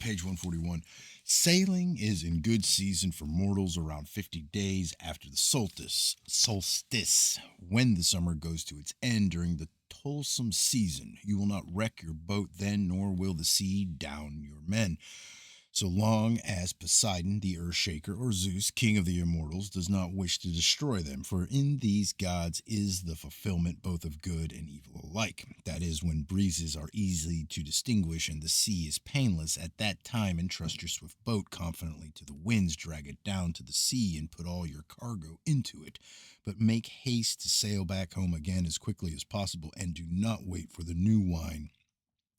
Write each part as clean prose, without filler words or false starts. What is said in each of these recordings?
page 141. Sailing is in good season for mortals around 50 days after the solstice, when the summer goes to its end during the toilsome season. You will not wreck your boat then, nor will the sea down your men. So long as Poseidon, the earth shaker, or Zeus, king of the immortals, does not wish to destroy them, for in these gods is the fulfillment both of good and evil alike. That is, when breezes are easy to distinguish and the sea is painless, at that time entrust your swift boat confidently to the winds, drag it down to the sea, and put all your cargo into it. But make haste to sail back home again as quickly as possible, and do not wait for the new wine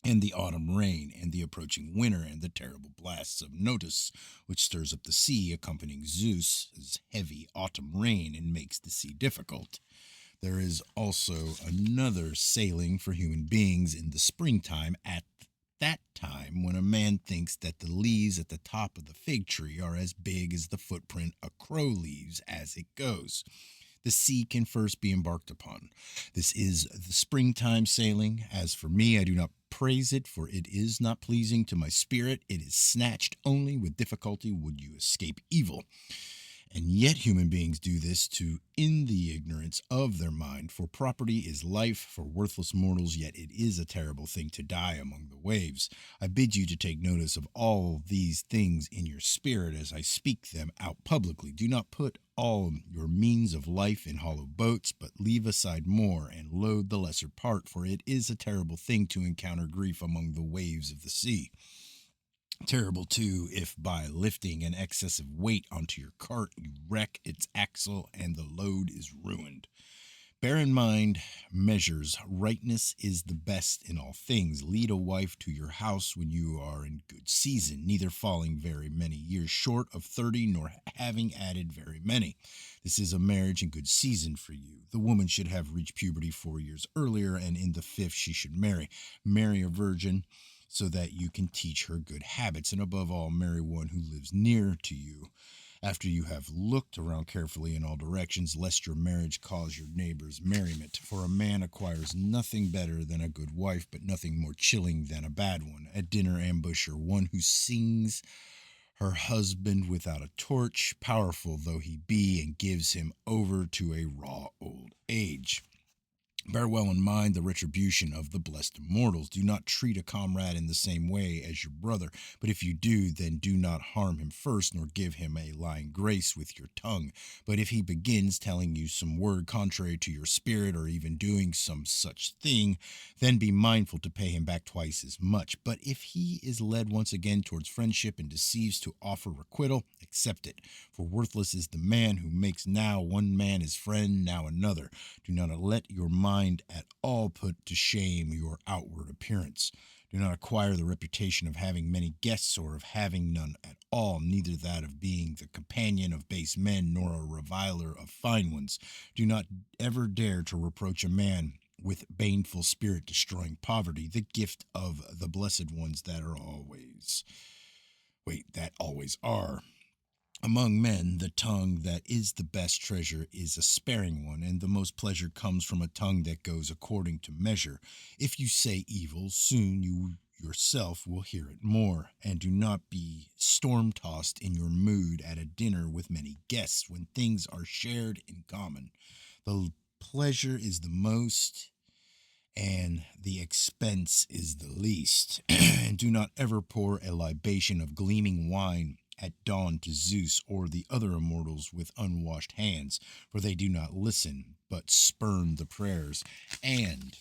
and the autumn rain, and the approaching winter, and the terrible blasts of Notus, which stirs up the sea, accompanying Zeus's heavy autumn rain, and makes the sea difficult. There is also another sailing for human beings in the springtime, at that time when a man thinks that the leaves at the top of the fig tree are as big as the footprint a crow leaves as it goes. The sea can first be embarked upon. This is the springtime sailing. As for me, I do not praise it, for it is not pleasing to my spirit. It is snatched only with difficulty would you escape evil. And yet human beings do this in the ignorance of their mind. For property is life for worthless mortals, yet it is a terrible thing to die among the waves. I bid you to take notice of all these things in your spirit as I speak them out publicly. Do not put all your means of life in hollow boats, but leave aside more and load the lesser part, for it is a terrible thing to encounter grief among the waves of the sea. Terrible, too, if by lifting an excessive weight onto your cart you wreck its axle and the load is ruined. Bear in mind, measures, rightness is the best in all things. Lead a wife to your house when you are in good season, neither falling very many years short of 30, nor having added very many. This is a marriage in good season for you. The woman should have reached puberty 4 years earlier, and in the 5th she should marry. Marry a virgin, so that you can teach her good habits, and above all, marry one who lives near to you, after you have looked around carefully in all directions, lest your marriage cause your neighbor's merriment. For a man acquires nothing better than a good wife, but nothing more chilling than a bad one. A dinner ambusher, one who sings her husband without a torch, powerful though he be, and gives him over to a raw old age. Bear well in mind the retribution of the blessed immortals. Do not treat a comrade in the same way as your brother, but if you do, then do not harm him first, nor give him a lying grace with your tongue. But if he begins telling you some word contrary to your spirit, or even doing some such thing, then be mindful to pay him back twice as much. But if he is led once again towards friendship and deceives to offer requital, accept it. For worthless is the man who makes now one man his friend, now another. Do not let your mind at all put to shame your outward appearance. Do not acquire the reputation of having many guests, or of having none at all, neither that of being the companion of base men, nor a reviler of fine ones. Do not ever dare to reproach a man with baneful spirit destroying poverty, the gift of the blessed ones that always are. Among men, the tongue that is the best treasure is a sparing one, and the most pleasure comes from a tongue that goes according to measure. If you say evil, soon you yourself will hear it more, and do not be storm-tossed in your mood at a dinner with many guests, when things are shared in common. The pleasure is the most, and the expense is the least. And do not ever pour a libation of gleaming wine at dawn to Zeus or the other immortals with unwashed hands, for they do not listen, but spurn the prayers. And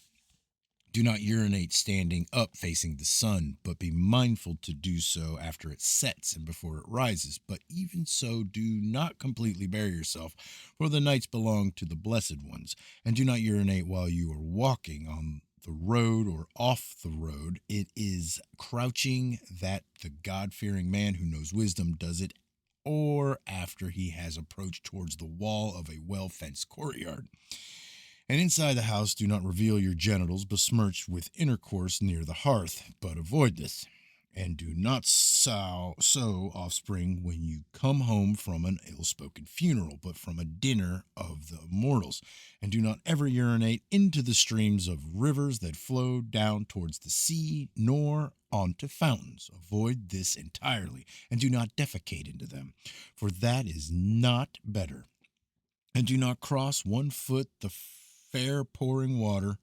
do not urinate standing up facing the sun, but be mindful to do so after it sets and before it rises. But even so, do not completely bury yourself, for the nights belong to the blessed ones. And do not urinate while you are walking on the road or off the road. It is crouching that the God-fearing man who knows wisdom does it, or after he has approached towards the wall of a well-fenced courtyard. And inside the house, do not reveal your genitals besmirched with intercourse near the hearth, but avoid this. And do not sow offspring when you come home from an ill spoken funeral, but from a dinner of the immortals. And do not ever urinate into the streams of rivers that flow down towards the sea, nor onto fountains. Avoid this entirely, and do not defecate into them, for that is not better. And do not cross 1 foot the fair pouring water,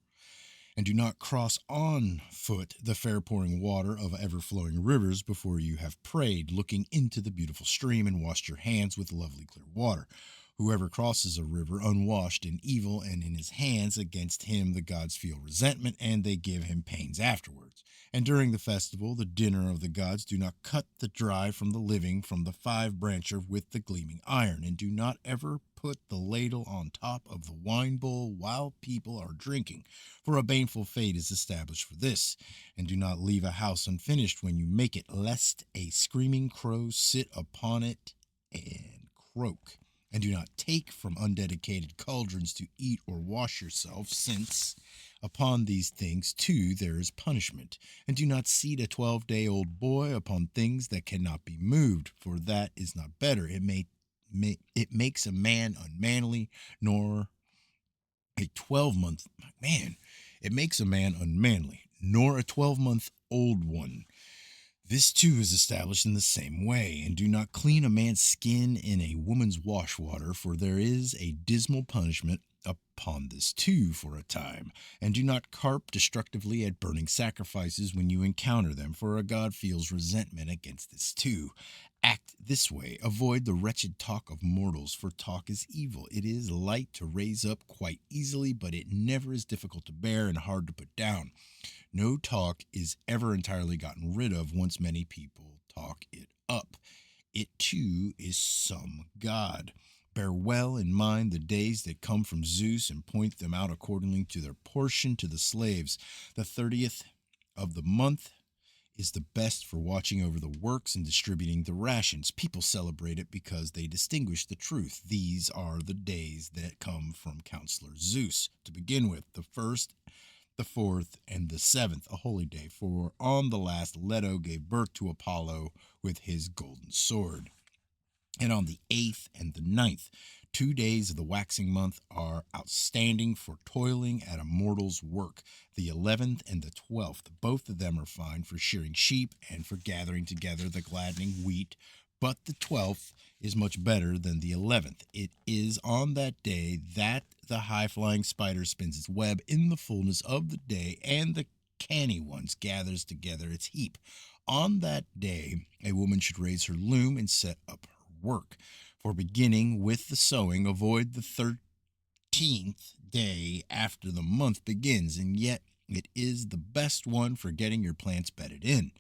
and do not cross on foot the fair pouring water of ever flowing rivers before you have prayed, looking into the beautiful stream and washed your hands with lovely clear water. Whoever crosses a river unwashed in evil and in his hands, against him the gods feel resentment, and they give him pains afterwards. And during the festival, the dinner of the gods, do not cut the dry from the living, from the five brancher with the gleaming iron, and do not ever put the ladle on top of the wine bowl while people are drinking, for a baneful fate is established for this. And do not leave a house unfinished when you make it, lest a screaming crow sit upon it and croak. And do not take from undedicated cauldrons to eat or wash yourself, since upon these things too there is punishment. And do not seat a 12-day-old boy upon things that cannot be moved, for that is not better. It makes a man unmanly, nor a 12-month man. It makes a man unmanly, nor a 12-month old one. This too is established in the same way. And do not clean a man's skin in a woman's wash water, for there is a dismal punishment upon this too for a time. And do not carp destructively at burning sacrifices when you encounter them, for a god feels resentment against this too. Act this way. Avoid the wretched talk of mortals, for talk is evil. It is light to raise up quite easily, but it never is difficult to bear and hard to put down. No talk is ever entirely gotten rid of once many people talk it up. It too is some god. Bear well in mind the days that come from Zeus, and point them out accordingly to their portion to the slaves. The 30th of the month is the best for watching over the works and distributing the rations. People celebrate it because they distinguish the truth. These are the days that come from Counselor Zeus. To begin with, the first, the fourth, and the seventh, a holy day, for on the last Leto gave birth to Apollo with his golden sword. And on the 8th and the 9th, 2 days of the waxing month are outstanding for toiling at a mortal's work. The 11th and the 12th, both of them are fine for shearing sheep and for gathering together the gladdening wheat. But the 12th is much better than the 11th. It is on that day that the high-flying spider spins its web in the fullness of the day, and the canny ones gathers together its heap. On that day, a woman should raise her loom and set up her work. For beginning with the sowing, avoid the 13th day after the month begins, and yet it is the best one for getting your plants bedded in.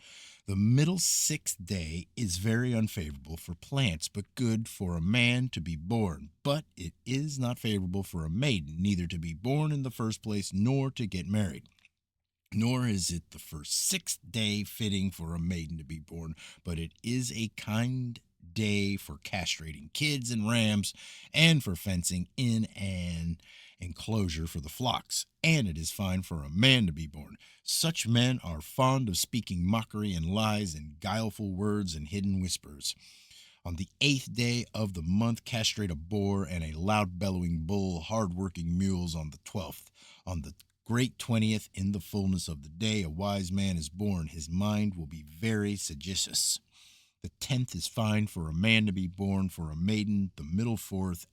The middle 6th day is very unfavorable for plants, but good for a man to be born. But it is not favorable for a maiden, neither to be born in the first place, nor to get married. Nor is it the first 6th day fitting for a maiden to be born, but it is a kind day for castrating kids and rams, and for fencing in an enclosure for the flocks. And it is fine for a man to be born. Such men are fond of speaking mockery and lies and guileful words and hidden whispers. On the 8th day of the month, castrate a boar and a loud bellowing bull, hard-working mules on the 12th. On the great 20th, in the fullness of the day, a wise man is born. His mind will be very sagacious. The 10th is fine for a man to be born, for a maiden, the middle 4th.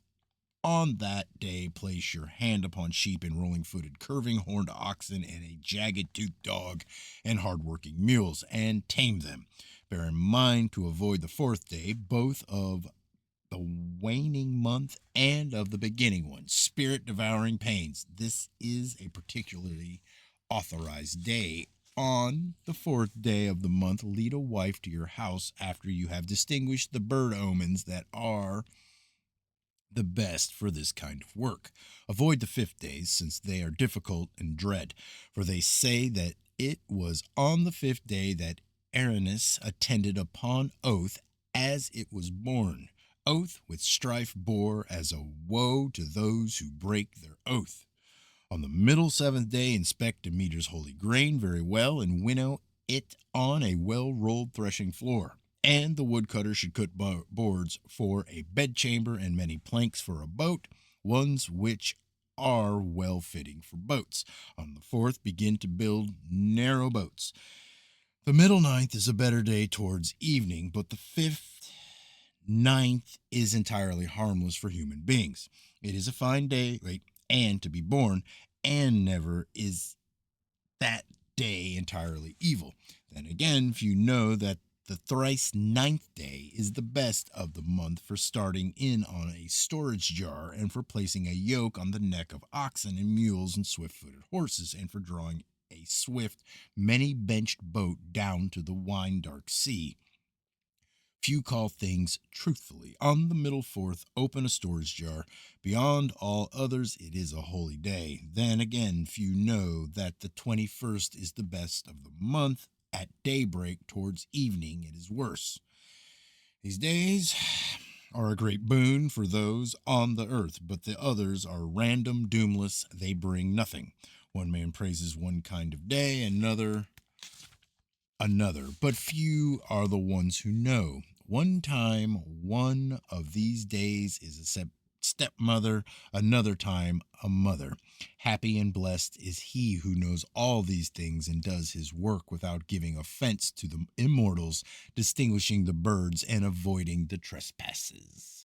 On that day, place your hand upon sheep and rolling-footed, curving-horned oxen and a jagged-toothed dog and hard-working mules, and tame them. Bear in mind to avoid the 4th day, both of the waning month and of the beginning one, spirit-devouring pains. This is a particularly authorized day. On the 4th day of the month, lead a wife to your house after you have distinguished the bird omens that are the best for this kind of work. Avoid the 5th days, since they are difficult and dread, for they say that it was on the 5th day that Aranis attended upon oath as it was born. Oath with strife bore as a woe to those who break their oath. On the middle 7th day, inspect Demeter's holy grain very well, and winnow it on a well-rolled threshing floor. And the woodcutter should cut boards for a bedchamber and many planks for a boat, ones which are well fitting for boats. On the fourth, begin to build narrow boats. The middle ninth is a better day towards evening, but the fifth, ninth is entirely harmless for human beings. It is a fine day, and to be born, and never is that day entirely evil. Then again, few know that the thrice ninth day is the best of the month for starting in on a storage jar and for placing a yoke on the neck of oxen and mules and swift footed horses and for drawing a swift, many benched boat down to the wine dark sea. Few call things truthfully. On the middle fourth, open a storage jar. Beyond all others, it is a holy day. Then again, few know that the 21st is the best of the month. At daybreak towards evening, it is worse. These days are a great boon for those on the earth, but the others are random, doomless. They bring nothing. One man praises one kind of day, another, but few are the ones who know. One time, one of these days is a stepmother, another time, a mother. Happy and blessed is he who knows all these things and does his work without giving offense to the immortals, distinguishing the birds and avoiding the trespasses.